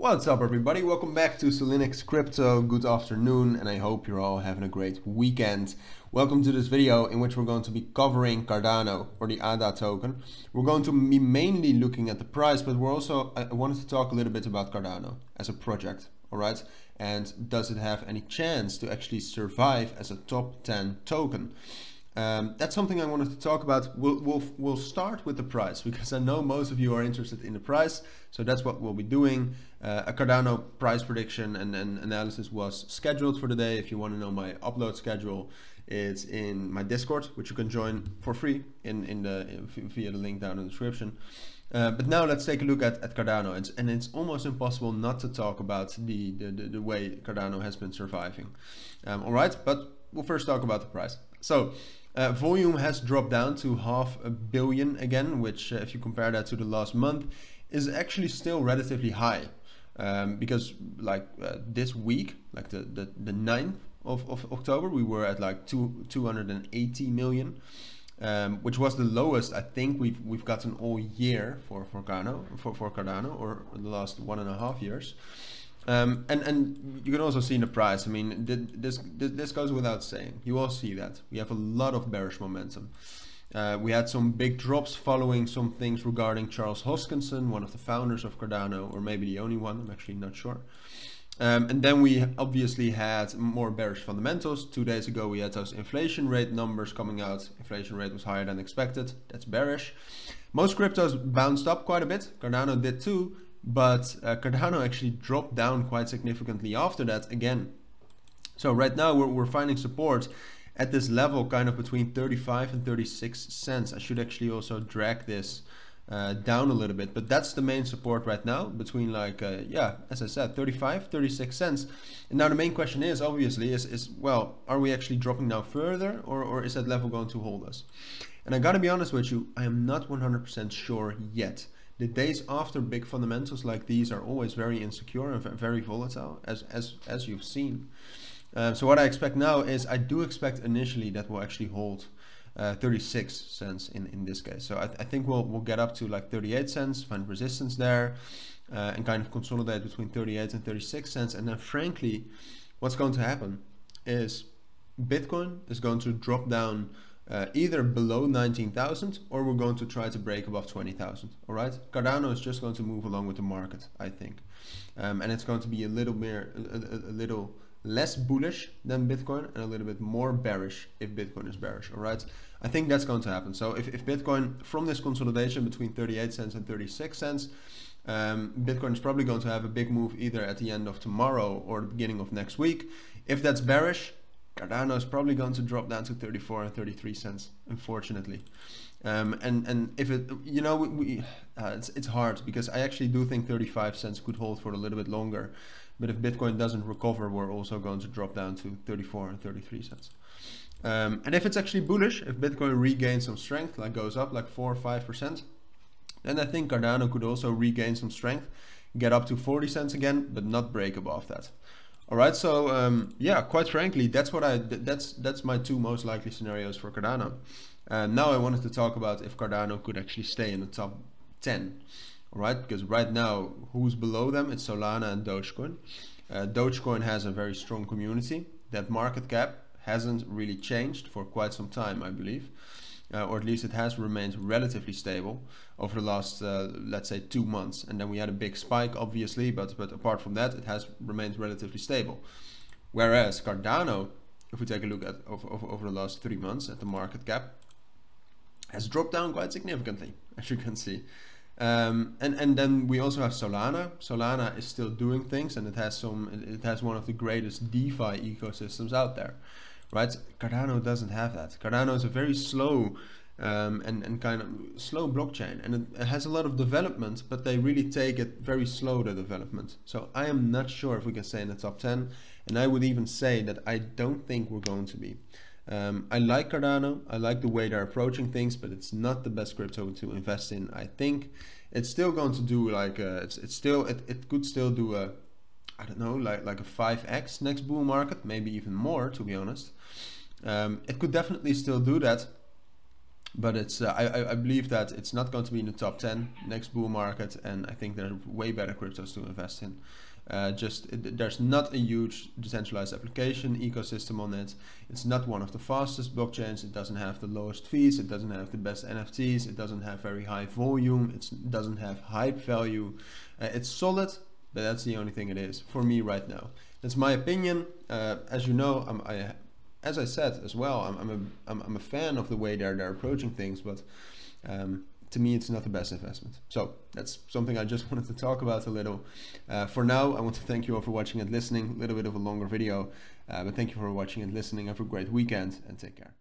What's up everybody, welcome back to Cilinix Crypto. Good afternoon and I hope you're all having a great weekend. Welcome to this video in which we're going to be covering Cardano or the ADA token. We're going to be mainly looking at the price, but I wanted to talk a little bit about Cardano as a project, alright? And does it have any chance to actually survive as a top 10 token? That's something I wanted to talk about. We'll start with the price because I know most of you are interested in the price, so that's what we'll be doing. A Cardano price prediction and analysis was scheduled for the day. If you want to know my upload schedule, it's in my Discord, which you can join for free via the link down in the description. But now let's take a look at Cardano, and it's almost impossible not to talk about the way Cardano has been surviving. All right, but we'll first talk about the price. So volume has dropped down to $500 million again, which if you compare that to the last month is actually still relatively high, because like this week, like the 9th of October, we were at like 280 million, which was the lowest I think we've gotten all year for Cardano, or the last 1.5 years. And you can also see in the price, I mean, this goes without saying. You all see that we have a lot of bearish momentum. We had some big drops following some things regarding Charles Hoskinson, one of the founders of Cardano, or maybe the only one, I'm actually not sure. And then we obviously had more bearish fundamentals. 2 days ago we had those inflation rate numbers coming out. Inflation rate was higher than expected. That's bearish. Most cryptos bounced up quite a bit. Cardano did too. But Cardano actually dropped down quite significantly after that again. So right now we're finding support at this level, kind of between 35 and 36 cents. I should actually also drag this down a little bit, but that's the main support right now, between like yeah, as I said, 35, 36 cents. And now the main question is obviously well, are we actually dropping now further, or is that level going to hold us? And I gotta be honest with you, I am not 100% sure yet. The days after big fundamentals like these are always very insecure and very volatile, as you've seen. So what I expect now is, I do expect initially that we'll actually hold 36 cents in this case. So I think we'll get up to like 38 cents, find resistance there, and kind of consolidate between 38 and 36 cents. And then frankly, what's going to happen is Bitcoin is going to drop down either below 19,000, or we're going to try to break above 20,000. All right, Cardano is just going to move along with the market, I think, and it's going to be a little less bullish than Bitcoin and a little bit more bearish if Bitcoin is bearish. All right, I think that's going to happen. So if Bitcoin, from this consolidation between 38 cents and 36 cents, Bitcoin is probably going to have a big move either at the end of tomorrow or the beginning of next week. If that's bearish, Cardano is probably going to drop down to 34 and 33 cents, unfortunately. And if it, you know, it's hard, because I actually do think 35 cents could hold for a little bit longer. But if Bitcoin doesn't recover, we're also going to drop down to 34 and 33 cents. And if it's actually bullish, if Bitcoin regains some strength, like goes up like 4 or 5%, then I think Cardano could also regain some strength, get up to 40 cents again, but not break above that. All right, so yeah, quite frankly, that's my two most likely scenarios for Cardano. Now I wanted to talk about if Cardano could actually stay in the top 10. All right, because right now, who's below them? It's Solana and Dogecoin. Dogecoin has a very strong community. That market cap hasn't really changed for quite some time, I believe. Or at least it has remained relatively stable over the last, let's say, 2 months. And then we had a big spike, obviously, but apart from that, it has remained relatively stable. Whereas Cardano, if we take a look at over the last 3 months at the market cap, has dropped down quite significantly, as you can see. And then we also have Solana. Solana is still doing things, and it has one of the greatest DeFi ecosystems out there. Right, Cardano doesn't have that. Cardano is a very slow and kind of slow blockchain, and it has a lot of development, but they really take it very slow, the development. So I am not sure if we can stay in the top 10, and I would even say that I don't think we're going to be. I like Cardano, I like the way they're approaching things, but it's not the best crypto to invest in. I think it's still going to do like it could still do a, I don't know, like a 5x next bull market, maybe even more, to be honest. It could definitely still do that, but it's I believe that it's not going to be in the top 10 next bull market, and I think there are way better cryptos to invest in. There's not a huge decentralized application ecosystem on it. It's not one of the fastest blockchains. It doesn't have the lowest fees. It doesn't have the best NFTs. It doesn't have very high volume. It doesn't have hype value. It's solid, but that's the only thing it is for me right now. That's my opinion. As you know, as I said as well, I'm a fan of the way they're approaching things, but to me, it's not the best investment. So that's something I just wanted to talk about a little. For now, I want to thank you all for watching and listening. A little bit of a longer video, but thank you for watching and listening. Have a great weekend and take care.